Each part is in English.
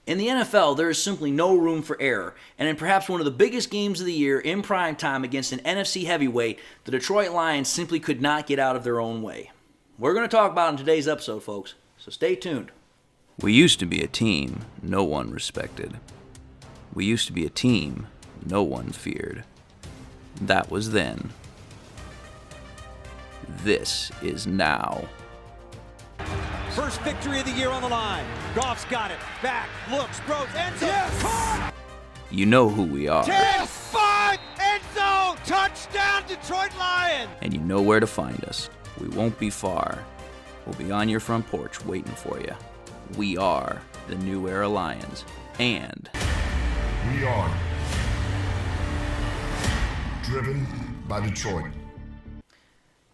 In the NFL, there is simply no room for error, and in perhaps one of the biggest games of the year in prime time against an NFC heavyweight, the Detroit Lions simply could not get out of their own way. We're going to talk about it in today's episode, folks, so stay tuned. We used to be a team no one respected. We used to be a team no one feared. That was then. This is now. First victory of the year on the line. Goff's got it. Back, looks, throws, end zone. Yes! Caught! You know who we are. 10-5, end zone, touchdown, Detroit Lions! And you know where to find us. We won't be far. We'll be on your front porch waiting for you. We are the New Era Lions. And we are driven by Detroit.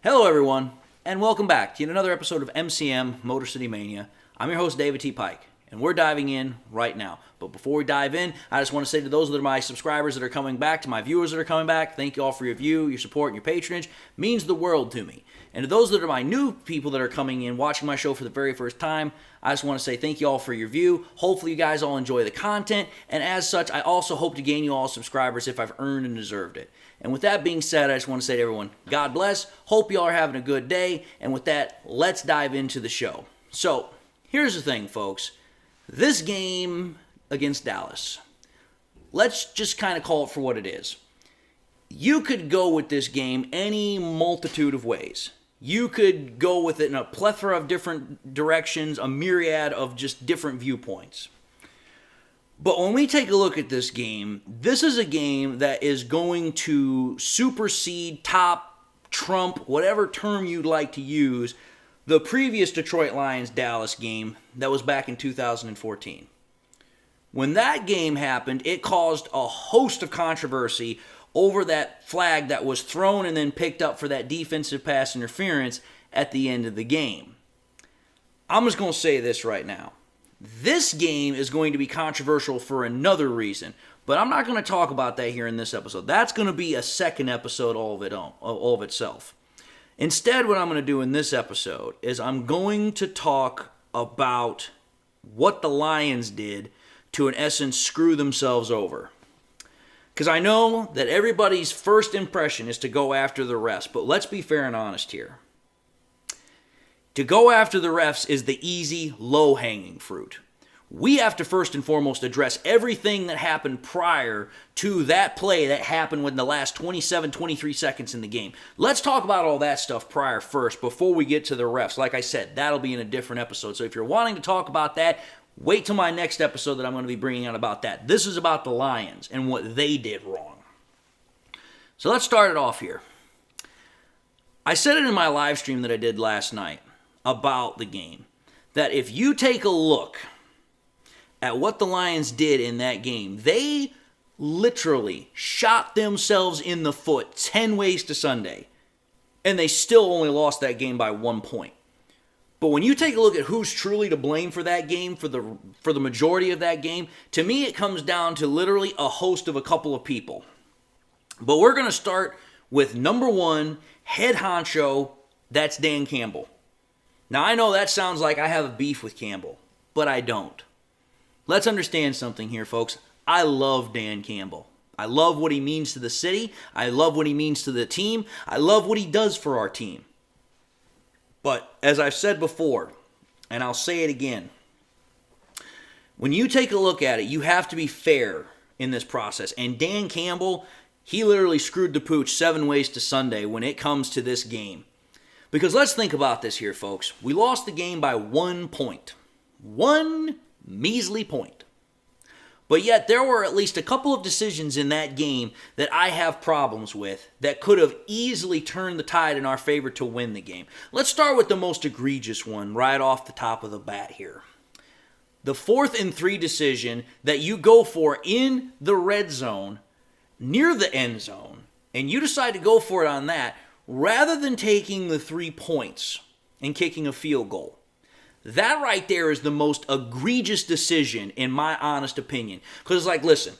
Hello, everyone, and welcome back to yet another episode of MCM Motor City Mania. I'm your host, David T. Pike, and we're diving in right now. But before we dive in, I just want to say to those that are my subscribers that are coming back, to my viewers that are coming back, thank you all for your view, your support, and your patronage. It means the world to me. And to those that are my new people that are coming in, watching my show for the very first time, I just want to say thank you all for your view. Hopefully you guys all enjoy the content, and as such, I also hope to gain you all subscribers if I've earned and deserved it. And with that being said, I just want to say to everyone, God bless, hope you all are having a good day, and with that, let's dive into the show. So, here's the thing, folks. This game against Dallas, let's just kind of call it for what it is. You could go with this game any multitude of ways. You could go with it in a plethora of different directions, a myriad of just different viewpoints. But when we take a look at this game, this is a game that is going to supersede, top, trump, whatever term you'd like to use, the previous Detroit Lions-Dallas game that was back in 2014. When that game happened, it caused a host of controversy over that flag that was thrown and then picked up for that defensive pass interference at the end of the game. I'm just going to say this right now. This game is going to be controversial for another reason, but I'm not going to talk about that here in this episode. That's going to be a second episode all of itself. Instead, what I'm going to do in this episode is I'm going to talk about what the Lions did to, in essence, screw themselves over. Because I know that everybody's first impression is to go after the refs, but let's be fair and honest here. To go after the refs is the easy, low-hanging fruit. We have to first and foremost address everything that happened prior to that play that happened within the last 27, 23 seconds in the game. Let's talk about all that stuff prior first before we get to the refs. Like I said, that'll be in a different episode. So if you're wanting to talk about that, wait till my next episode that I'm going to be bringing out about that. This is about the Lions and what they did wrong. So let's start it off here. I said it in my live stream that I did last night about the game, that if you take a look at what the Lions did in that game, they literally shot themselves in the foot 10 ways to Sunday, and they still only lost that game by 1 point. But when you take a look at who's truly to blame for that game, for the majority of that game, to me it comes down to literally a host of a couple of people. But we're going to start with number one, head honcho, that's Dan Campbell. Now I know that sounds like I have a beef with Campbell, but I don't. Let's understand something here, folks. I love Dan Campbell. I love what he means to the city. I love what he means to the team. I love what he does for our team. But as I've said before, and I'll say it again, when you take a look at it, you have to be fair in this process. And Dan Campbell, he literally screwed the pooch 7 ways to Sunday when it comes to this game. Because let's think about this here, folks. We lost the game by 1 point. 1 measly point. But yet there were at least a couple of decisions in that game that I have problems with that could have easily turned the tide in our favor to win the game. Let's start with the most egregious one right off the top of the bat here. The 4th and 3 decision that you go for in the red zone, near the end zone, and you decide to go for it on that, rather than taking the 3 points and kicking a field goal. That right there is the most egregious decision, in my honest opinion. Because it's like, listen,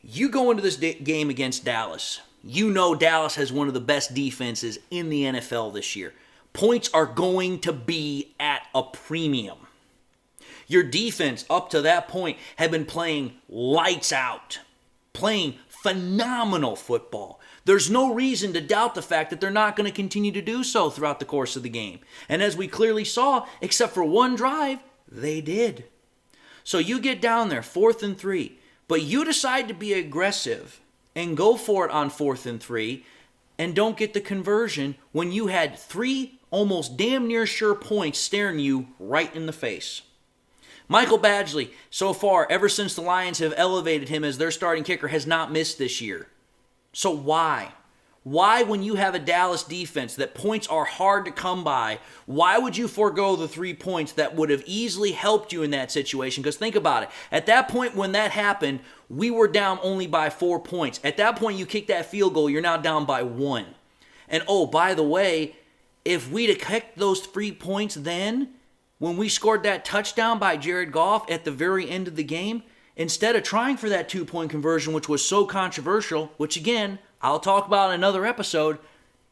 you go into this game against Dallas. You know Dallas has one of the best defenses in the NFL this year. Points are going to be at a premium. Your defense up to that point had been playing lights out, playing phenomenal football. There's no reason to doubt the fact that they're not going to continue to do so throughout the course of the game. And as we clearly saw, except for one drive, they did. So you get down there, 4th and 3, but you decide to be aggressive and go for it on 4th and 3 and don't get the conversion when you had 3 almost damn near sure points staring you right in the face. Michael Badgley, so far, ever since the Lions have elevated him as their starting kicker, has not missed this year. So why? Why, when you have a Dallas defense that points are hard to come by, why would you forego the 3 points that would have easily helped you in that situation? Because think about it. At that point when that happened, we were down only by 4 points. At that point, you kick that field goal, you're now down by 1. And oh, by the way, if we'd have kicked those 3 points then, when we scored that touchdown by Jared Goff at the very end of the game, instead of trying for that 2-point conversion, which was so controversial, which again, I'll talk about in another episode,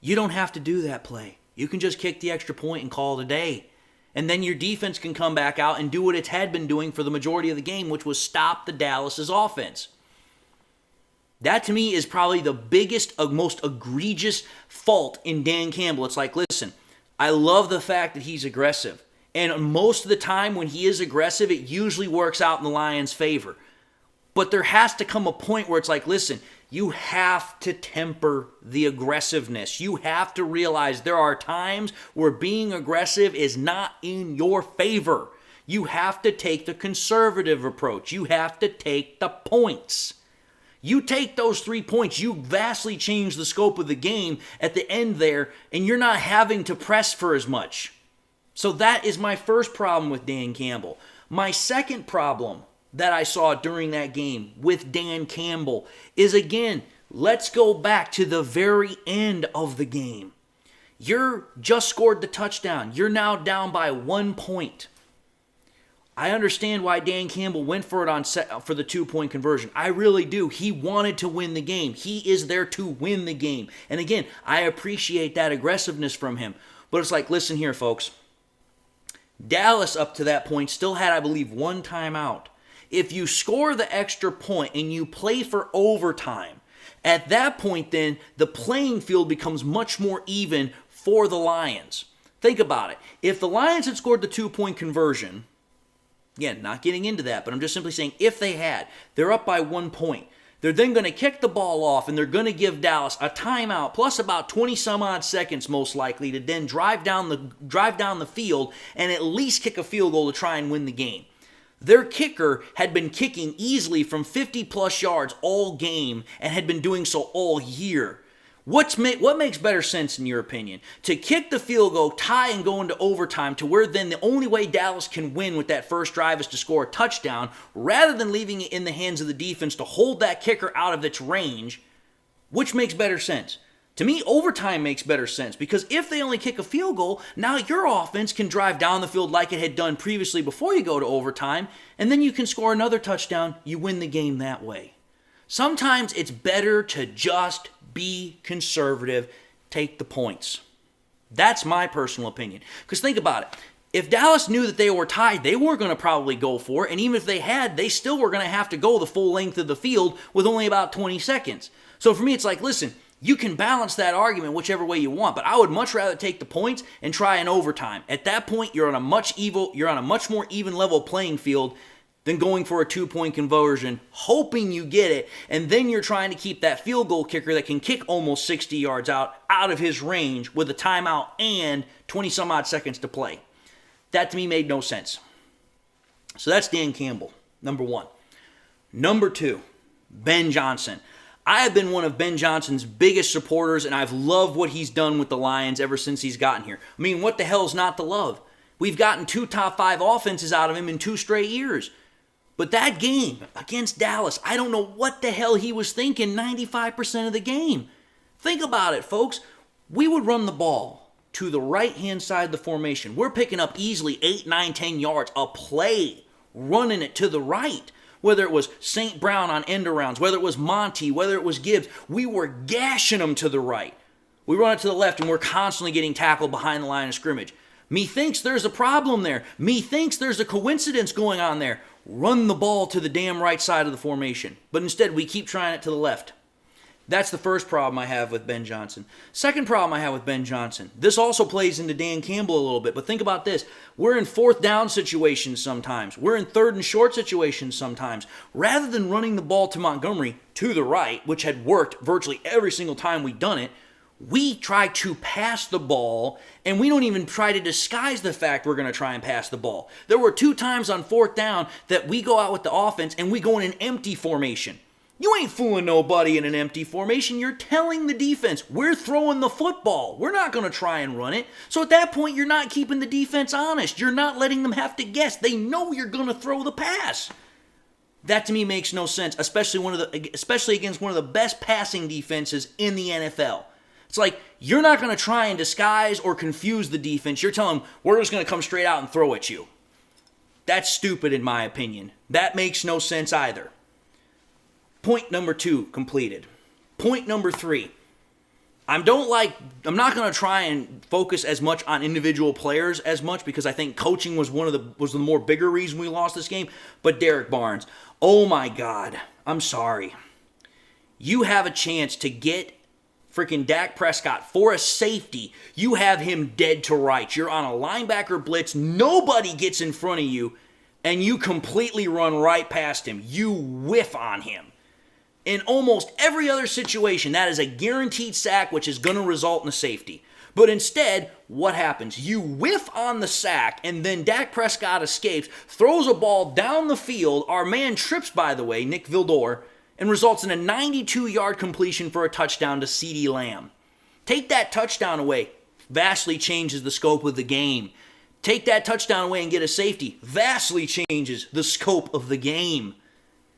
you don't have to do that play. You can just kick the extra point and call it a day. And then your defense can come back out and do what it had been doing for the majority of the game, which was stop the Dallas's offense. That to me is probably the biggest, most egregious fault in Dan Campbell. It's like, listen, I love the fact that he's aggressive. And most of the time when he is aggressive, it usually works out in the Lions' favor. But there has to come a point where it's like, listen, you have to temper the aggressiveness. You have to realize there are times where being aggressive is not in your favor. You have to take the conservative approach. You have to take the points. You take those 3 points, you vastly change the scope of the game at the end there, and you're not having to press for as much. So that is my first problem with Dan Campbell. My second problem that I saw during that game with Dan Campbell is, again, let's go back to the very end of the game. You're just scored the touchdown. You're now down by 1 point. I understand why Dan Campbell went for it for the 2-point conversion. I really do. He wanted to win the game. He is there to win the game. And again, I appreciate that aggressiveness from him. But it's like, listen here, folks. Dallas, up to that point, still had, I believe, 1 timeout. If you score the extra point and you play for overtime, at that point then, the playing field becomes much more even for the Lions. Think about it. If the Lions had scored the 2-point conversion, again, not getting into that, but I'm just simply saying if they had, they're up by 1 point. They're then going to kick the ball off, and they're going to give Dallas a timeout plus about 20-some-odd seconds, most likely, to then drive down the field and at least kick a field goal to try and win the game. Their kicker had been kicking easily from 50-plus yards all game and had been doing so all year. What makes better sense in your opinion? To kick the field goal, tie, and go into overtime to where then the only way Dallas can win with that first drive is to score a touchdown, rather than leaving it in the hands of the defense to hold that kicker out of its range? Which makes better sense? To me, overtime makes better sense, because if they only kick a field goal, now your offense can drive down the field like it had done previously before you go to overtime, and then you can score another touchdown. You win the game that way. Sometimes it's better to just be conservative, take the points. That's my personal opinion. Because think about it. If Dallas knew that they were tied, they weren't going to probably go for it. And even if they had, they still were going to have to go the full length of the field with only about 20 seconds. So for me, it's like, listen, you can balance that argument whichever way you want, but I would much rather take the points and try an overtime. At that point, you're on a much more even level playing field than going for a 2-point conversion, hoping you get it, and then you're trying to keep that field goal kicker that can kick almost 60 yards out of his range with a timeout and 20-some-odd seconds to play. That to me made no sense. So that's Dan Campbell, number 1. Number 2, Ben Johnson. I have been one of Ben Johnson's biggest supporters, and I've loved what he's done with the Lions ever since he's gotten here. I mean, what the hell's not to love? We've gotten 2 top 5 offenses out of him in 2 straight years. But that game against Dallas, I don't know what the hell he was thinking 95% of the game. Think about it, folks. We would run the ball to the right-hand side of the formation. We're picking up easily 8, 9, 10 yards a play, running it to the right. Whether it was St. Brown on end arounds, whether it was Monty, whether it was Gibbs, we were gashing them to the right. We run it to the left, and we're constantly getting tackled behind the line of scrimmage. Methinks there's a problem there. Methinks there's a coincidence going on there. Run the ball to the damn right side of the formation. But instead, we keep trying it to the left. That's the first problem I have with Ben Johnson. Second problem I have with Ben Johnson. This also plays into Dan Campbell a little bit, but think about this. We're in fourth down situations sometimes. We're in third and short situations sometimes. Rather than running the ball to Montgomery to the right, which had worked virtually every single time we've done it, we try to pass the ball, and we don't even try to disguise the fact we're going to try and pass the ball. There were 2 times on fourth down that we go out with the offense and we go in an empty formation. You ain't fooling nobody in an empty formation. You're telling the defense, we're throwing the football. We're not going to try and run it. So at that point, you're not keeping the defense honest. You're not letting them have to guess. They know you're going to throw the pass. That to me makes no sense, especially against one of the best passing defenses in the NFL. It's like, you're not going to try and disguise or confuse the defense. You're telling them, we're just going to come straight out and throw at you. That's stupid in my opinion. That makes no sense either. Point number 2 completed. Point number 3. I'm not going to try and focus as much on individual players as much because I think coaching was the more bigger reason we lost this game. But Derek Barnes, oh my God, I'm sorry. You have a chance to get freaking Dak Prescott for a safety. You have him dead to rights. You're on a linebacker blitz. Nobody gets in front of you, and you completely run right past him. You whiff on him. In almost every other situation, that is a guaranteed sack, which is going to result in a safety. But instead, what happens? You whiff on the sack, and then Dak Prescott escapes, throws a ball down the field. Our man trips, by the way, Nick Vildor, and results in a 92-yard completion for a touchdown to CeeDee Lamb. Take that touchdown away, vastly changes the scope of the game. Take that touchdown away and get a safety, vastly changes the scope of the game.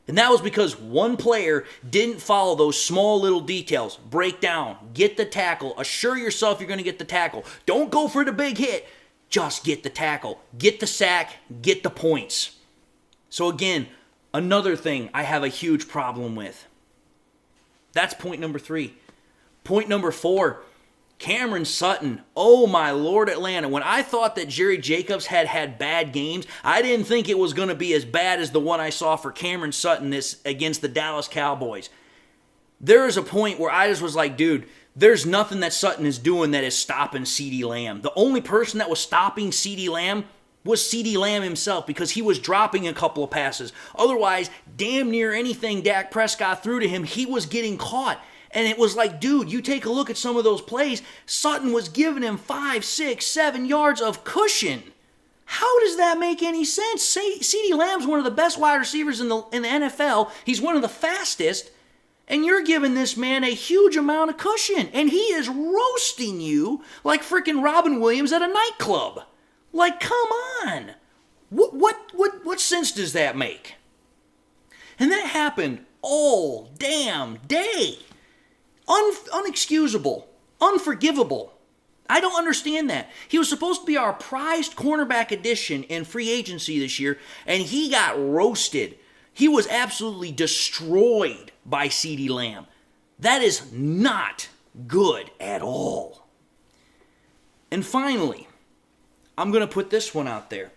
And that was because one player didn't follow those small little details. Break down, get the tackle, assure yourself you're going to get the tackle. Don't go for the big hit, just get the tackle, get the sack, get the points. So again, another thing I have a huge problem with. That's point number 3. Point number 4, Cameron Sutton. Oh my Lord, Atlanta. When I thought that Jerry Jacobs had bad games, I didn't think it was going to be as bad as the one I saw for Cameron Sutton against the Dallas Cowboys. There is a point where I just was like, dude, there's nothing that Sutton is doing that is stopping CeeDee Lamb. The only person that was stopping CeeDee Lamb was CeeDee Lamb himself because he was dropping a couple of passes. Otherwise, damn near anything Dak Prescott threw to him, he was getting caught. And it was like, dude, you take a look at some of those plays, Sutton was giving him 5, 6, 7 yards of cushion. How does that make any sense? CeeDee Lamb's one of the best wide receivers in the NFL. He's one of the fastest. And you're giving this man a huge amount of cushion. And he is roasting you like freaking Robin Williams at a nightclub. Like, come on. What sense does that make? And that happened all damn day. Unexcusable. Unforgivable. I don't understand that. He was supposed to be our prized cornerback addition in free agency this year, and he got roasted. He was absolutely destroyed by CeeDee Lamb. That is not good at all. And finally, I'm going to put this one out there.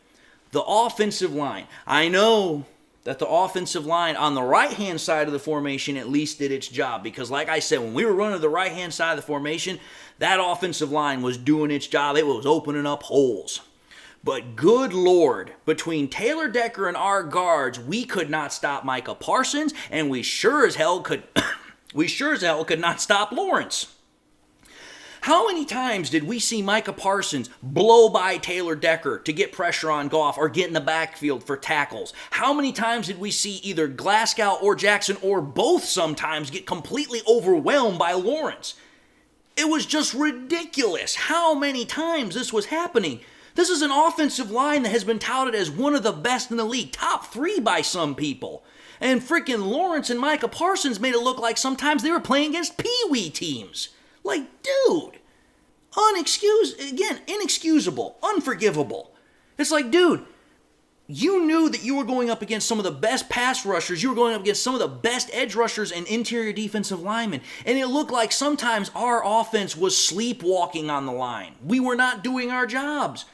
The offensive line. I know that the offensive line on the right-hand side of the formation at least did its job. Because like I said, when we were running the right-hand side of the formation, that offensive line was doing its job. It was opening up holes. But good Lord, between Taylor Decker and our guards, we could not stop Micah Parsons, and we sure as hell could not stop Lawrence. How many times did we see Micah Parsons blow by Taylor Decker to get pressure on Goff or get in the backfield for tackles? How many times did we see either Glasgow or Jackson or both sometimes get completely overwhelmed by Lawrence? It was just ridiculous how many times this was happening. This is an offensive line that has been touted as one of the best in the league, top 3 by some people. And freaking Lawrence and Micah Parsons made it look like sometimes they were playing against Pee-wee teams. Like, dude, inexcusable, unforgivable. It's like, dude, you knew that you were going up against some of the best pass rushers. You were going up against some of the best edge rushers and interior defensive linemen. And it looked like sometimes our offense was sleepwalking on the line. We were not doing our jobs.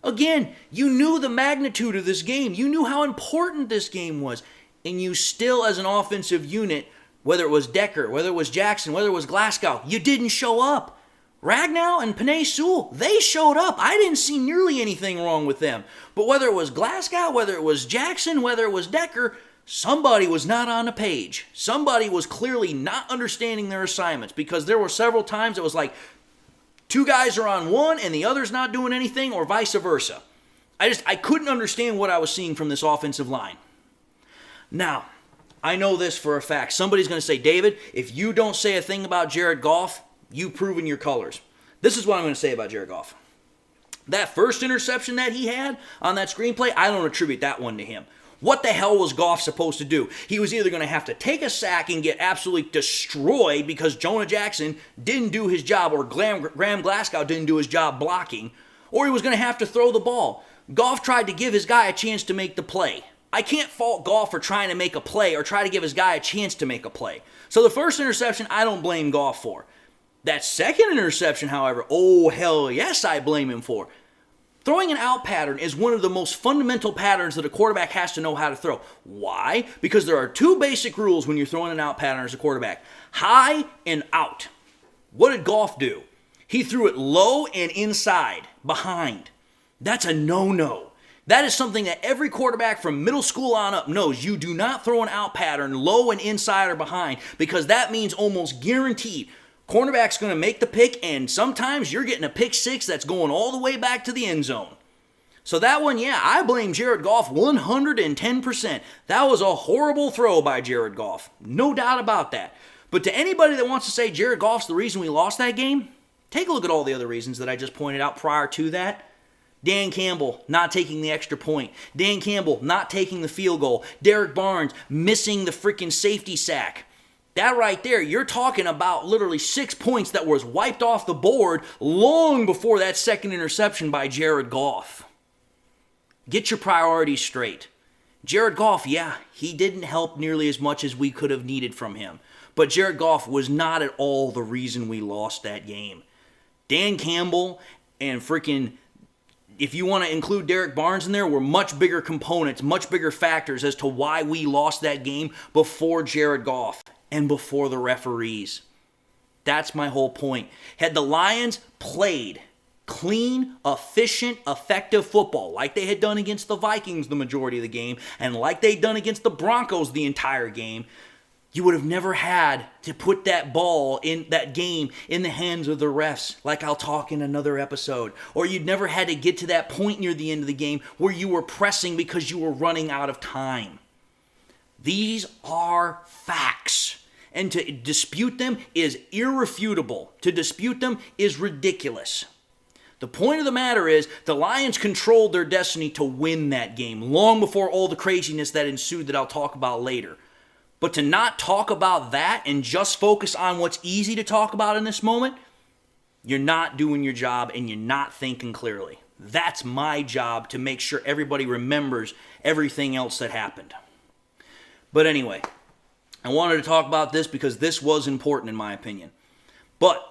Again, you knew the magnitude of this game. You knew how important this game was. And you still, as an offensive unit, whether it was Decker, whether it was Jackson, whether it was Glasgow, you didn't show up. Ragnow and Penei Sewell, they showed up. I didn't see nearly anything wrong with them. But whether it was Glasgow, whether it was Jackson, whether it was Decker, somebody was not on the page. Somebody was clearly not understanding their assignments, because there were several times it was like two guys are on one and the other's not doing anything, or vice versa. I couldn't understand what I was seeing from this offensive line. Now, I know this for a fact. Somebody's going to say, David, if you don't say a thing about Jared Goff, you've proven your colors. This is what I'm going to say about Jared Goff. That first interception that he had on that screenplay, I don't attribute that one to him. What the hell was Goff supposed to do? He was either going to have to take a sack and get absolutely destroyed because Jonah Jackson didn't do his job, or Graham Glasgow didn't do his job blocking, or he was going to have to throw the ball. Goff tried to give his guy a chance to make the play. I can't fault Goff for trying to make a play or try to give his guy a chance to make a play. So the first interception, I don't blame Goff for. That second interception, however, oh hell yes, I blame him for. Throwing an out pattern is one of the most fundamental patterns that a quarterback has to know how to throw. Why? Because there are two basic rules when you're throwing an out pattern as a quarterback. High and out. What did Goff do? He threw it low and inside, behind. That's a no-no. That is something that every quarterback from middle school on up knows. You do not throw an out pattern low and inside or behind, because that means almost guaranteed cornerback's going to make the pick, and sometimes you're getting a pick six that's going all the way back to the end zone. So that one, yeah, I blame Jared Goff 110%. That was a horrible throw by Jared Goff. No doubt about that. But to anybody that wants to say Jared Goff's the reason we lost that game, take a look at all the other reasons that I just pointed out prior to that. Dan Campbell not taking the extra point. Dan Campbell not taking the field goal. Derek Barnes missing the freaking safety sack. That right there, you're talking about literally 6 points that was wiped off the board long before that second interception by Jared Goff. Get your priorities straight. Jared Goff, yeah, he didn't help nearly as much as we could have needed from him. But Jared Goff was not at all the reason we lost that game. Dan Campbell and freaking, if you want to include Derek Barnes in there, were much bigger components, much bigger factors as to why we lost that game before Jared Goff and before the referees. That's my whole point. Had the Lions played clean, efficient, effective football like they had done against the Vikings the majority of the game, and like they'd done against the Broncos the entire game, you would have never had to put that ball in that game in the hands of the refs, like I'll talk in another episode. Or you'd never had to get to that point near the end of the game where you were pressing because you were running out of time. These are facts. And to dispute them is irrefutable. To dispute them is ridiculous. The point of the matter is the Lions controlled their destiny to win that game long before all the craziness that ensued that I'll talk about later. But to not talk about that and just focus on what's easy to talk about in this moment, you're not doing your job and you're not thinking clearly. That's my job, to make sure everybody remembers everything else that happened. But anyway, I wanted to talk about this because this was important in my opinion. But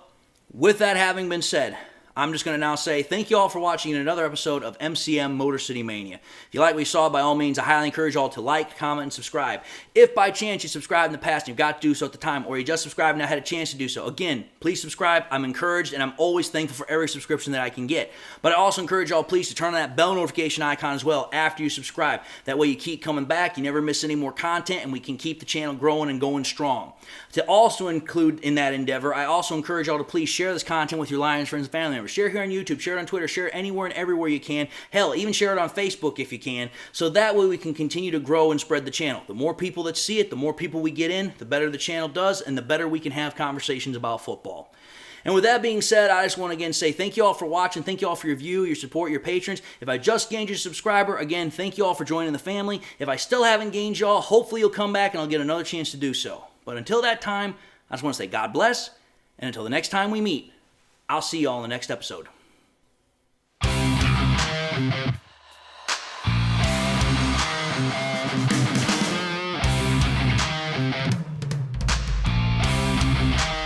with that having been said, I'm just going to now say thank you all for watching another episode of MCM Motor City Mania. If you like what you saw, by all means, I highly encourage you all to like, comment, and subscribe. If by chance you subscribed in the past and you've got to do so at the time, or you just subscribed and I had a chance to do so, again, please subscribe. I'm encouraged and I'm always thankful for every subscription that I can get. But I also encourage you all please to turn on that bell notification icon as well after you subscribe. That way you keep coming back, you never miss any more content, and we can keep the channel growing and going strong. To also include in that endeavor, I also encourage y'all to please share this content with your Lions friends and family members. Share here on YouTube, share it on Twitter, share it anywhere and everywhere you can. Hell, even share it on Facebook if you can, so that way we can continue to grow and spread the channel. The more people that see it, the more people we get in, the better the channel does, and the better we can have conversations about football. And with that being said, I just want to again say thank you all for watching. Thank you all for your view, your support, your patrons. If I just gained you a subscriber, again, thank you all for joining the family. If I still haven't gained y'all, hopefully you'll come back and I'll get another chance to do so. But until that time, I just want to say God bless, and until the next time we meet, I'll see you all in the next episode.